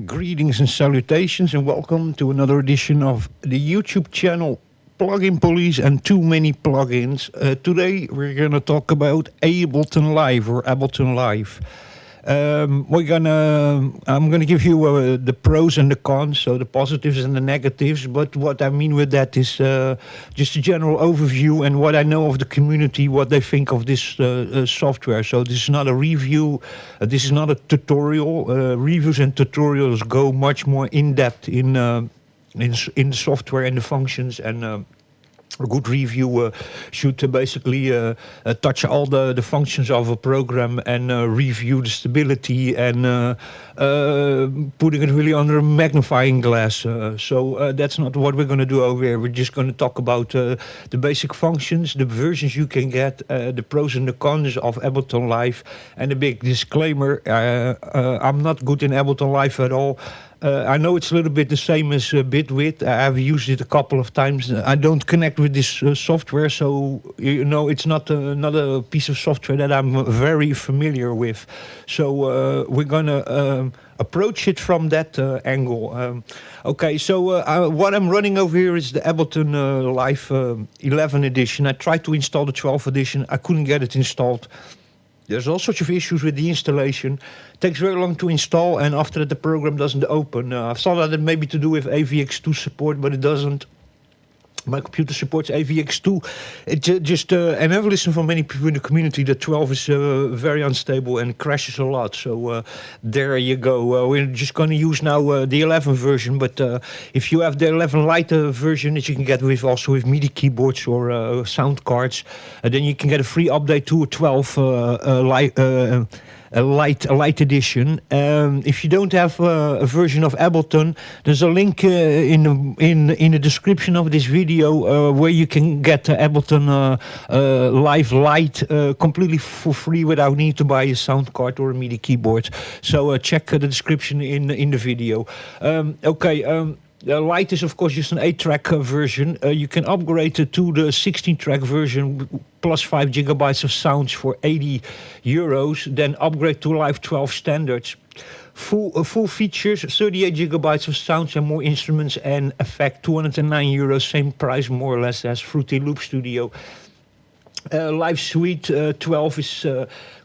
Greetings and salutations, and welcome to another edition of the YouTube channel Plugin Police and Too Many Plugins. Today we're going to talk about Ableton Live or Ableton Live. I'm gonna give you the pros and the cons, so the positives and the negatives. But what I mean with that is just a general overview and what I know of the community, what they think of this software. So this is not a review, this is not a tutorial. Reviews and tutorials go much more in depth in the software and the functions and. A good review should basically touch all the functions of a program and review the stability and putting it really under a magnifying glass. So that's not what we're going to do over here. We're just going to talk about the basic functions, the versions you can get, the pros and the cons of Ableton Live, and a big disclaimer, I'm not good in Ableton Live at all. I know it's a little bit the same as Bitwit. I've used it a couple of times. I don't connect with this software, so it's not a piece of software that I'm very familiar with. So we're gonna approach it from that angle. Okay, so what I'm running over here is the Ableton Live 11 edition. I tried to install the 12 edition. I couldn't get it installed. There's all sorts of issues with the installation. It takes very long to install, and after that the program doesn't open. I thought that maybe to do with AVX2 support, but it doesn't. My computer supports AVX2. And I've listened from many people in the community that 12 is very unstable and crashes a lot. So there you go. We're just going to use now the 11 version. But if you have the 11 Lite version that you can get with also with MIDI keyboards or sound cards, then you can get a free update to a 12 a light edition. If you don't have a version of Ableton, there's a link in the description of this video where you can get Ableton Live Lite completely for free without need to buy a sound card or a MIDI keyboard. So check the description in the video. The Lite is, of course, just an 8-track version. You can upgrade it to the 16-track version plus 5 gigabytes of sounds for €80. Then upgrade to Live 12 standards. Full features, 38 gigabytes of sounds and more instruments and effect, €209. Same price, more or less, as Fruity Loop Studio. Live Suite 12 is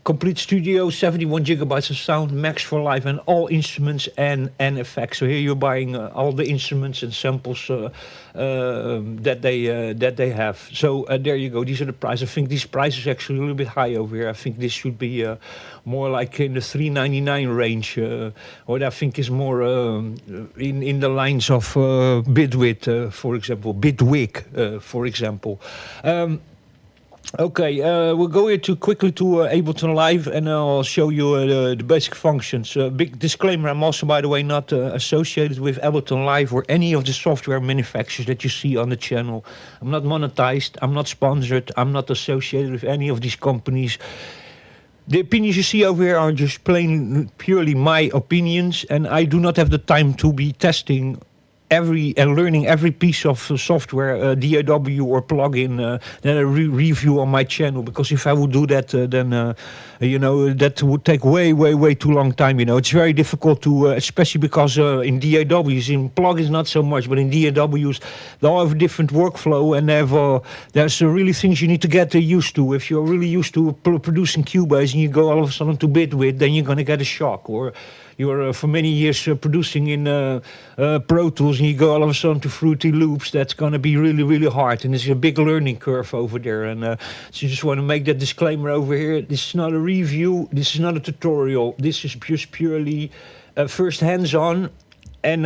complete studio, 71 gigabytes of sound, max for live, and all instruments and effects. So here you're buying all the instruments and samples that they have. So there you go. These are the prices. I think this price is actually a little bit high over here. I think this should be more like in the $399 range, or I think is more in the lines of Bitwit, for example, Bitwig, for example. Okay, we'll go here quickly to Ableton Live, and I'll show you the basic functions. Big disclaimer, I'm also, by the way, not associated with Ableton Live or any of the software manufacturers that you see on the channel. I'm not monetized, I'm not sponsored, I'm not associated with any of these companies. The opinions you see over here are just purely my opinions, and I do not have the time to be testing learning every piece of software, DAW or plugin that I review on my channel, because if I would do that, then that would take way too long time. It's very difficult to, especially because in DAWs, in plugins not so much, but in DAWs they all have a different workflow, and there's really things you need to get used to. If you're really used to producing Cubase and you go all of a sudden to Bitwit, then you're going to get a shock. Or you're for many years producing in Pro Tools and you go all of a sudden to Fruity Loops, that's going to be really hard, and there's a big learning curve over there. And so you just want to make that disclaimer over here. This is not a review, this is not a tutorial, this is just purely first hands-on and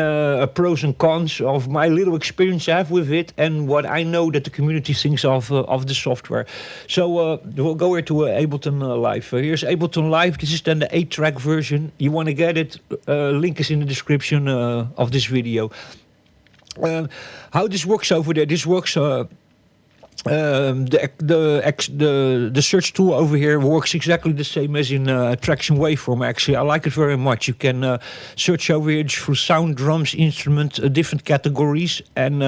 pros and cons of my little experience I have with it and what I know that the community thinks of the software. So we'll go here to Ableton Live. Here's Ableton Live. This is then the 8-track version. You want to get it, link is in the description of this video. How this works over there, this works... The search tool over here works exactly the same as in Traction Waveform. Actually, I like it very much. You can search over here for sound, drums, instrument, different categories, and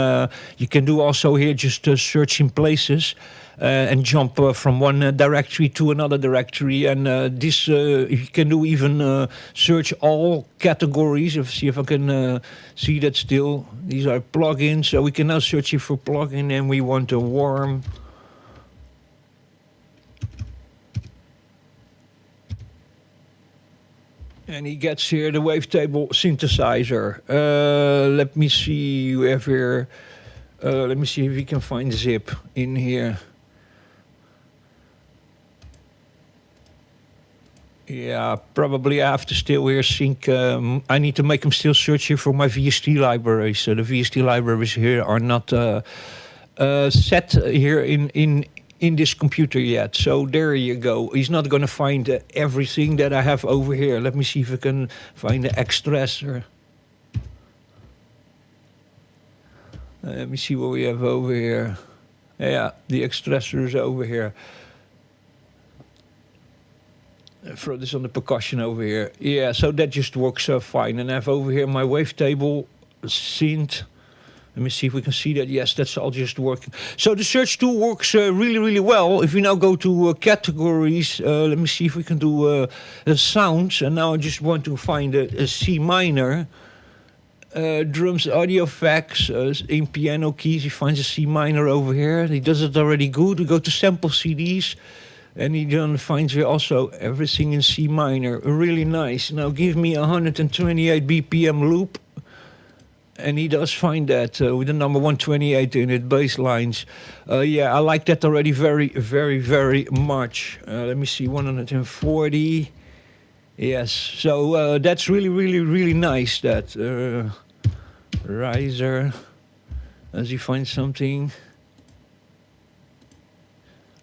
you can do also here just search in places. and jump from one directory to another directory. And this you can do even search all categories. See if I can see that still. These are plugins. So we can now search here for plugin, and we want a warm. And he gets here the wavetable synthesizer. Let me see. We have here. Let me see if we can find zip in here. Yeah, probably I have to still here sync. I need to make him still search here for my VST libraries. So the VST libraries here are not set here in this computer yet. So there you go. He's not going to find everything that I have over here. Let me see if I can find the extressor. Let me see what we have over here. Yeah, the extressor is over here. Throw this on the percussion over here. Yeah, so that just works fine. And I have over here my wavetable synth. Let me see if we can see that. Yes, that's all just working. So the search tool works really, really well. If we now go to categories, let me see if we can do sounds. And now I just want to find a C minor. Drums, audio effects, in piano keys. He finds a C minor over here. He does it already good. We go to sample CDs. And he then finds here also everything in C minor. Really nice. Now give me 128 BPM loop. And he does find that with the number 128 in it, bass lines. Yeah, I like that already very, very, very much. Let me see, 140. Yes, so that's really, really, really nice. That riser. Does he find something?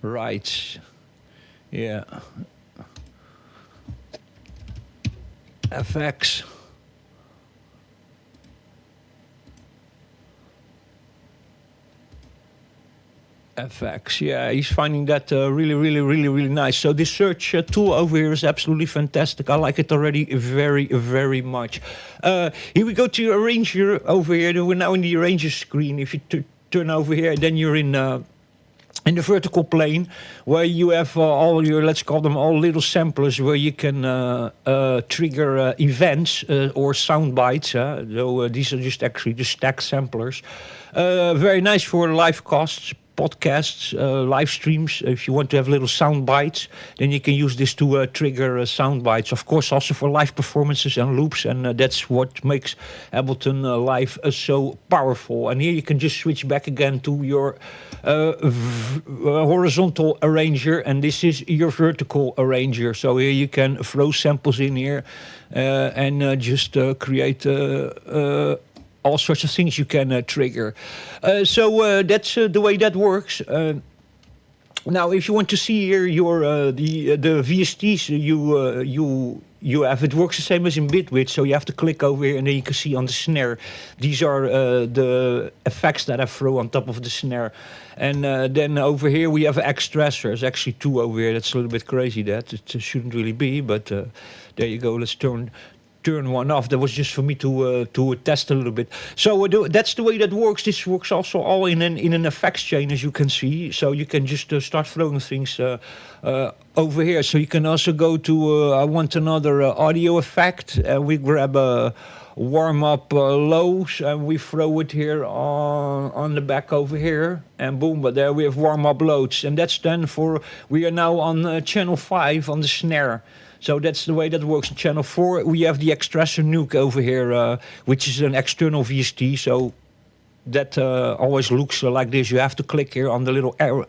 Right. Yeah. FX. FX, yeah, he's finding that really, really, really, really nice. So this search tool over here is absolutely fantastic. I like it already very, very much. Here we go to Arranger over here. We're now in the Arranger screen. If you turn over here, then you're in the vertical plane, where you have all your, let's call them all little samplers, where you can trigger events or sound bites. So these are just actually the stack samplers. Very nice for live casts, podcasts, live streams. If you want to have little sound bites, then you can use this to trigger sound bites. Of course, also for live performances and loops, and that's what makes Ableton Live so powerful. And here you can just switch back again to your horizontal arranger, and this is your vertical arranger. So here you can throw samples in here and just create all sorts of things you can trigger. So that's the way that works. Now, if you want to see here your the VSTs you have, it works the same as in Bitwit. So you have to click over here, and then you can see on the snare. These are the effects that I throw on top of the snare. And then over here we have extras. There's actually two over here. That's a little bit crazy. That it shouldn't really be, but there you go. Let's turn one off. That was just for me to test a little bit. So that's the way that works. This works also all in an effects chain, as you can see. So you can just start throwing things over here. So you can also go to I want another audio effect, and we grab a warm up lows, and we throw it here on the back over here, and boom, but there we have warm up loads. And that's then for, we are now on channel 5 on the snare. So that's the way that works. In channel 4, we have the Extressor Nuke over here, which is an external VST. So that always looks like this. You have to click here on the little arrow,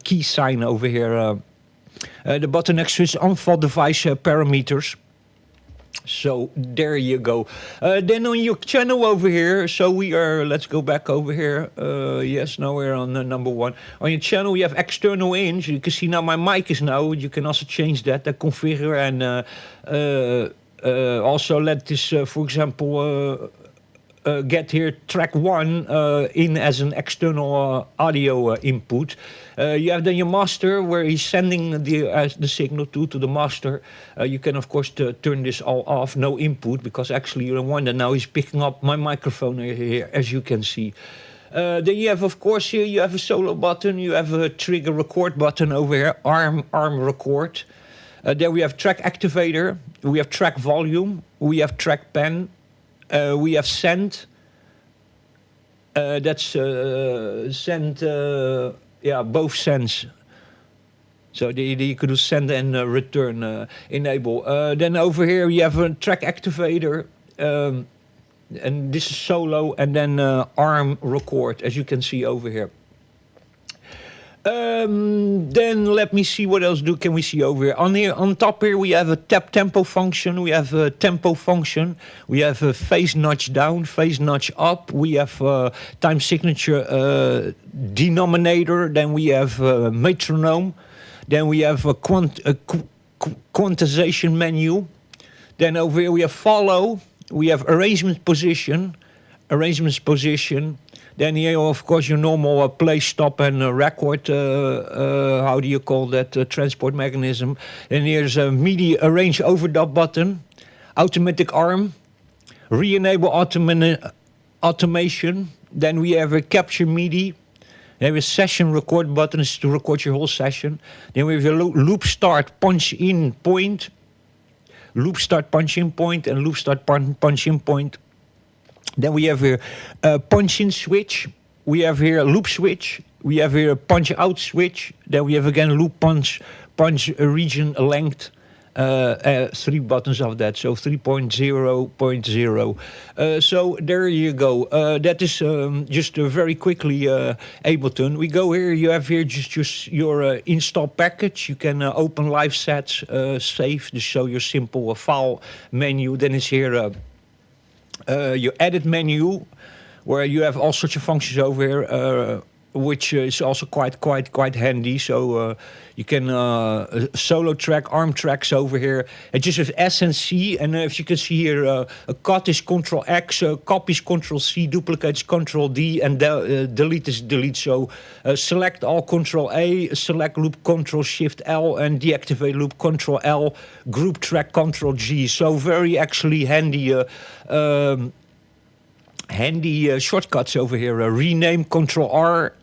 key sign over here. The button next to is on-fault device parameters. So there you go. Then on your channel over here, so we are, let's go back over here. Yes, now we're on number 1. On your channel, we have external in. You can see now my mic is now. You can also change that, configure, and also let this, for example, get here track 1 in as an external audio input. You have then your master, where he's sending the signal to the master. You can of course turn this all off, no input, because actually you don't want that. Now he's picking up my microphone here, as you can see. Then you have, of course, here you have a solo button. You have a trigger record button over here, arm record. Then we have track activator. We have track volume. We have track pen. We have send. That's send. Both sends. So you could do send and return enable. Then over here we have a track activator. And this is solo, and then arm record, as you can see over here. Then let me see what else can we see over here. On top here we have a tap tempo function. We have a tempo function. We have a phase notch down, phase notch up. We have time signature denominator. Then we have metronome. Then we have a quantization menu. Then over here we have follow. We have arrangement position. Then here, of course, your normal play, stop, and record. How do you call that? Transport mechanism. Then here's a MIDI arrange overdub button. Automatic arm. Re-enable automation. Then we have a capture MIDI. There is session record buttons to record your whole session. Then we have a loop start punch in point. Loop start punch in point and loop start punch in point. Then we have here a punch in switch. We have here a loop switch. We have here a punch out switch. Then we have again loop punch region length. 3 buttons of that, so 3.0.0. So there you go. That is just very quickly Ableton. We go here. You have here just your install package. You can open live sets, save, to show your simple file menu. Then it's here your edit menu, where you have all sorts of functions over here. Which is also quite handy. So you can solo track, arm tracks over here. And just with S and C, and if you can see here, a cut is Control X, copy is Control C, duplicate is Control D, and delete is delete. So select all, Control A, select loop, Control Shift L, and deactivate loop, Control L, group track, Control G. So very actually handy shortcuts over here. Rename, Control R.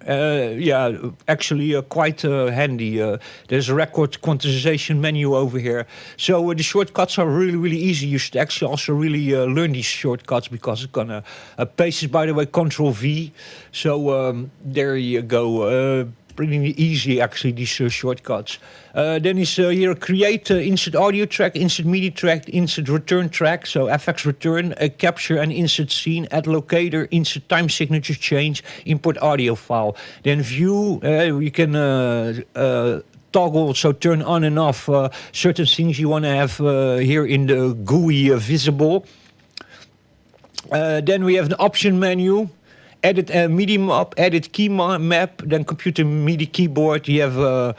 Quite handy. There's a record quantization menu over here. So the shortcuts are really easy. You should actually also really learn these shortcuts, because it's gonna paste is, by the way, Control V. So there you go. Pretty easy, actually, these shortcuts. Then is here create insert audio track, insert MIDI track, insert return track. So FX return, capture and insert scene, add locator, insert time signature change, import audio file. Then view, you can toggle, so turn on and off certain things you want to have here in the GUI visible. Then we have the option menu. Edit MIDI map, edit key map, then computer MIDI keyboard. You have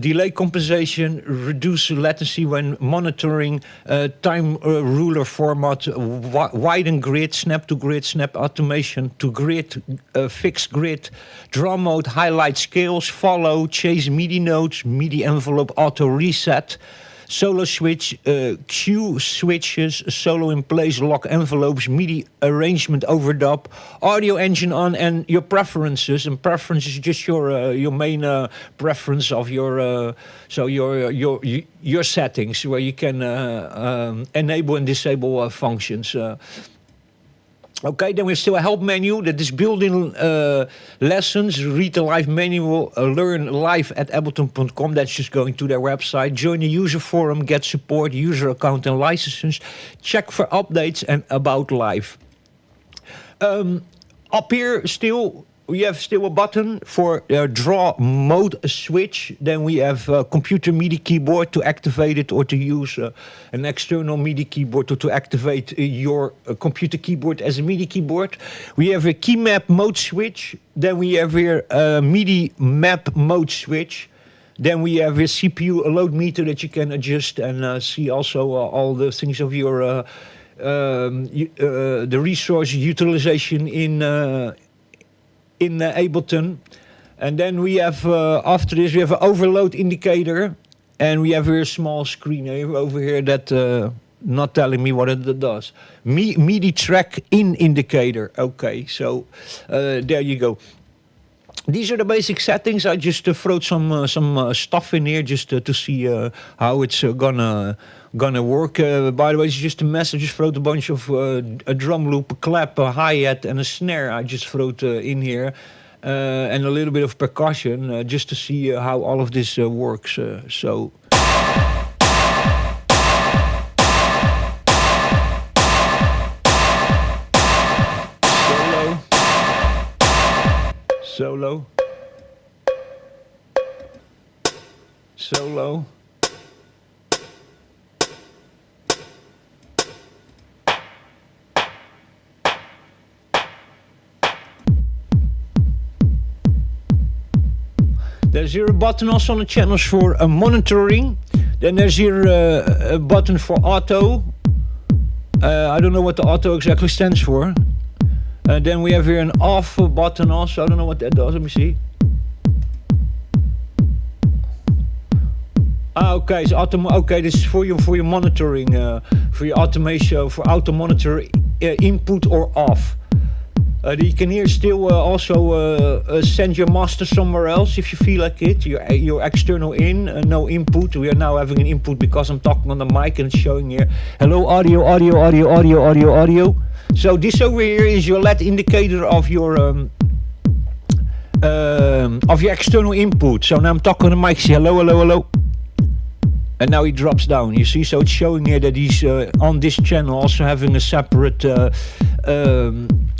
delay compensation, reduce latency when monitoring, time ruler format, widen grid, snap to grid, snap automation to grid, fixed grid, draw mode, highlight scales, follow, chase MIDI notes, MIDI envelope, auto reset. Solo switch, Q switches, solo in place, lock envelopes, MIDI arrangement overdub, audio engine on, and your preferences. And preferences is just your main preference of your your settings, where you can enable and disable functions. Okay, then we still a help menu that is built-in lessons, read the live manual, learn live at Ableton.com. That's just going to their website. Join the user forum, get support, user account and licenses, check for updates and about live. Up here still, we have still a button for draw mode switch. Then we have computer MIDI keyboard to activate it, or to use an external MIDI keyboard to activate your computer keyboard as a MIDI keyboard. We have a key map mode switch. Then we have here a MIDI map mode switch. Then we have a CPU load meter that you can adjust and see also all the things of your the resource utilization in Ableton. And then we have after this we have an overload indicator, and we have here a small screen over here that not telling me what it does. MIDI track in indicator. Okay, so there you go. These are the basic settings. I just throw some stuff in here just to see how it's gonna work. By the way, it's just a mess. I just wrote a bunch of a drum loop, a clap, a hi-hat, and a snare. I just wrote in here. And a little bit of percussion just to see how all of this works. So. Solo. Solo. There's here a button also on the channels for monitoring. Then there's here a button for auto. I don't know what the auto exactly stands for. Then we have here an off button also. I don't know what that does. Let me see. Okay, so okay, this is for your monitoring, for your automation, for auto monitor input or off. You can here still also send your master somewhere else if you feel like it. Your external in, no input. We are now having an input because I'm talking on the mic and it's showing here. Hello, audio, audio, audio, audio, audio, audio. So this over here is your LED indicator of your external input. So now I'm talking on the mic. See, hello, hello, hello. And now he drops down, you see, so it's showing here that he's on this channel also having a separate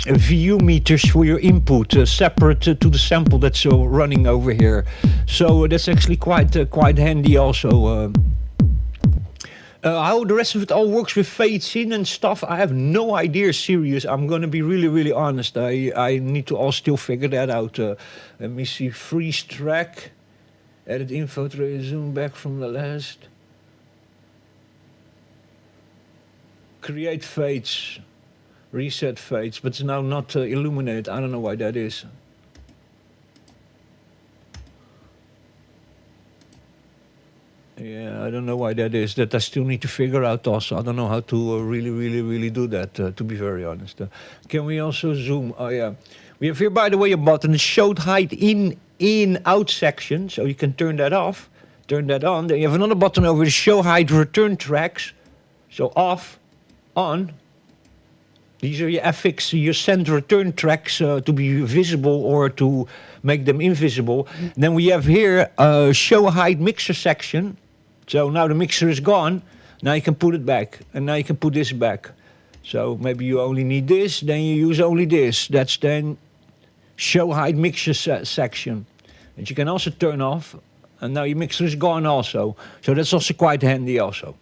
VU meters for your input, separate to the sample that's running over here. So that's actually quite handy also. How the rest of it all works with fades in and stuff, I have no idea, serious. I'm going to be really, really honest. I need to all still figure that out. Let me see, freeze track. Edit info tray, zoom back from the last. Create fades. Reset fades, but it's now not illuminated. I don't know why that is. Yeah, I don't know why that is. That I still need to figure out also. I don't know how to really do that, to be very honest. Can we also zoom? Oh yeah. We have here, by the way, a button, showed height in out section, so you can turn that off, turn that on. Then you have another button over the show height return tracks, so off, on. These are your FX, your send return tracks to be visible or to make them invisible. Then we have here show height mixer section, so now the mixer is gone. Now you can put it back, and now you can put this back. So maybe you only need this, then you use only this. That's then show height mixer section, and you can also turn off, and now your mixer is gone also, so that's also quite handy also.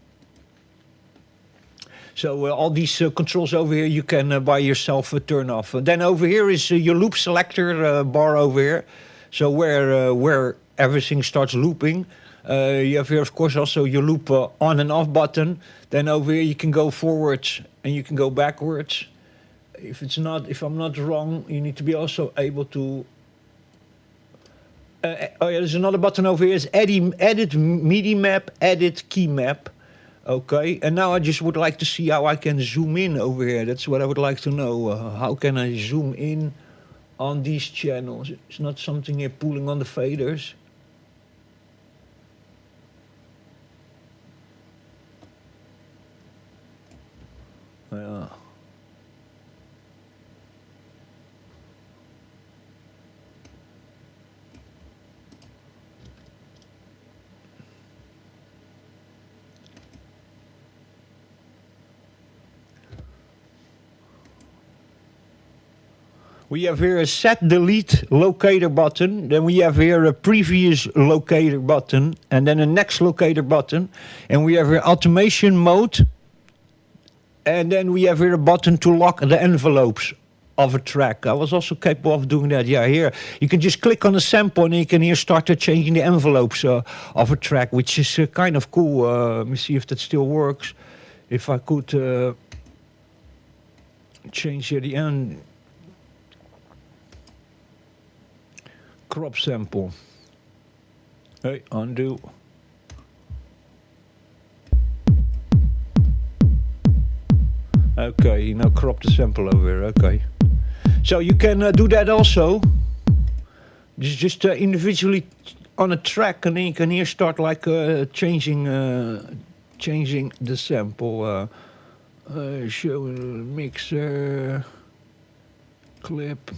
So all these controls over here you can by yourself turn off. Then over here is your loop selector bar over here, so where everything starts looping. You have here of course also your loop on and off button. Then over here you can go forwards and you can go backwards. If I'm not wrong, you need to be also able to. Oh yeah, there's another button over here. Is edit MIDI map, edit key map. Okay, and now I just would like to see how I can zoom in over here. That's what I would like to know. How can I zoom in on these channels? It's not something here pulling on the faders. Yeah. We have here a set delete locator button. Then we have here a previous locator button. And then a next locator button. And we have here automation mode. And then we have here a button to lock the envelopes of a track. I was also capable of doing that. Yeah, here you can just click on a sample and you can here start changing the envelopes of a track, which is kind of cool. Let me see if that still works. If I could change here the end. Crop sample. Hey, undo. Okay, now crop the sample over here. Okay. So you can do that also. Just individually on a track, and then you can here start like changing the sample. Show mixer clip.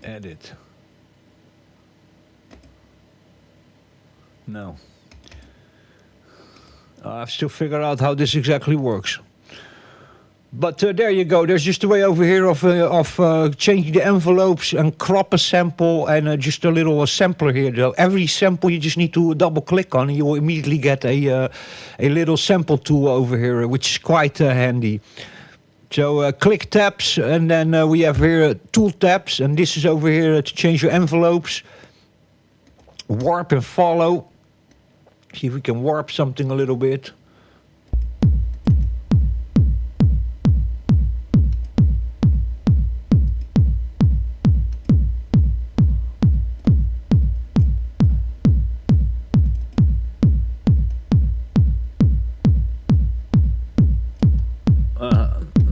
Edit. No. I have to figure out how this exactly works. But there you go. There's just a way over here of changing the envelopes and crop a sample, and just a little sampler here. Though every sample you just need to double click on, and you will immediately get a little sample tool over here, which is quite handy. So click tabs, and then we have here tool tabs, and this is over here to change your envelopes. Warp and follow. See if we can warp something a little bit.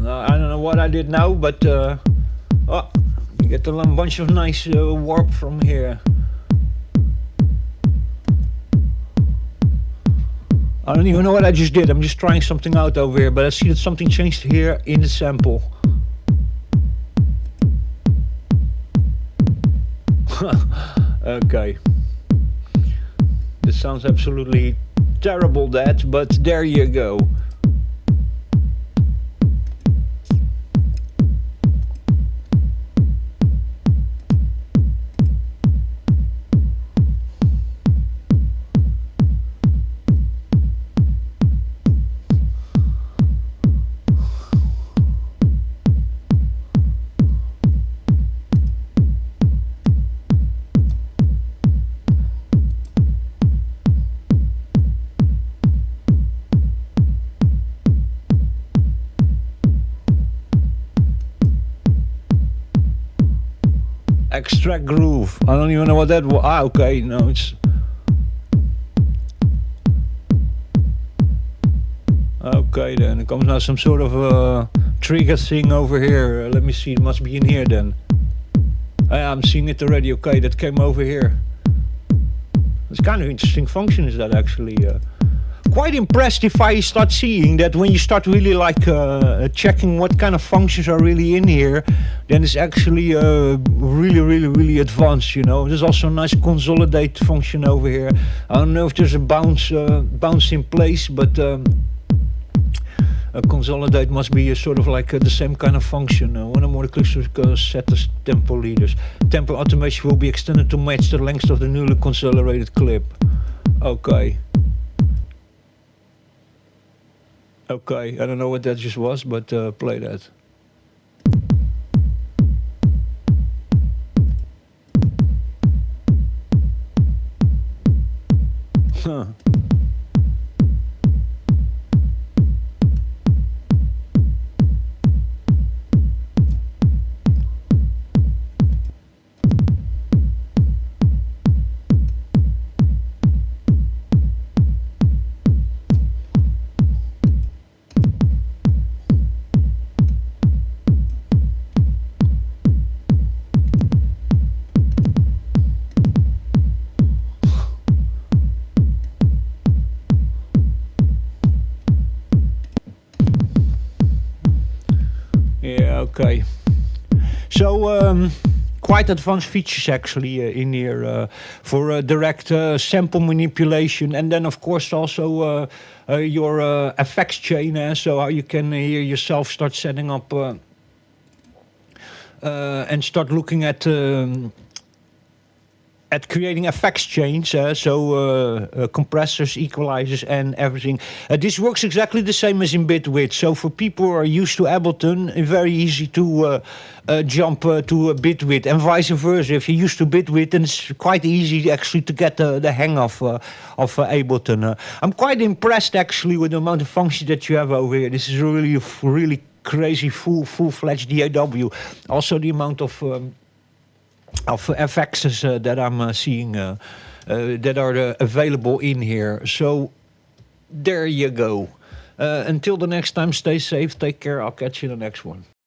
I don't know what I did now, but oh, you get a bunch of nice warp from here. I don't even know what I just did. I'm just trying something out over here, but I see that something changed here in the sample. Okay. This sounds absolutely terrible, that, but there you go. Extract groove. I don't even know what that was. Ah, okay, no, it's... Okay, then it comes now some sort of trigger thing over here. Let me see, it must be in here then. I'm seeing it already. Okay, that came over here. It's kind of interesting function, is that actually. Quite impressed if I start seeing that when you start really like checking what kind of functions are really in here, then it's actually really advanced, you know. There's also a nice consolidate function over here. I don't know if there's a bounce in place, but consolidate must be a sort of like the same kind of function. One or more clicks to set the tempo leaders. Tempo automation will be extended to match the length of the newly consolidated clip. Okay. Okay, I don't know what that just was, but play that. Huh. Okay, so quite advanced features actually in here for direct sample manipulation, and then of course also your effects chain, so how you can here yourself start setting up and start looking at at creating effects change, compressors, equalizers, and everything. This works exactly the same as in Bitwidth. So for people who are used to Ableton, it's very easy to jump to Bitwidth, and vice versa. If you're used to Bitwidth, then it's quite easy actually to get the hang of Ableton. I'm quite impressed actually with the amount of functions that you have over here. This is really crazy full-fledged DAW. Also the amount of effects that I'm seeing that are available in here. So there you go. Until the next time, stay safe, take care. I'll catch you in the next one.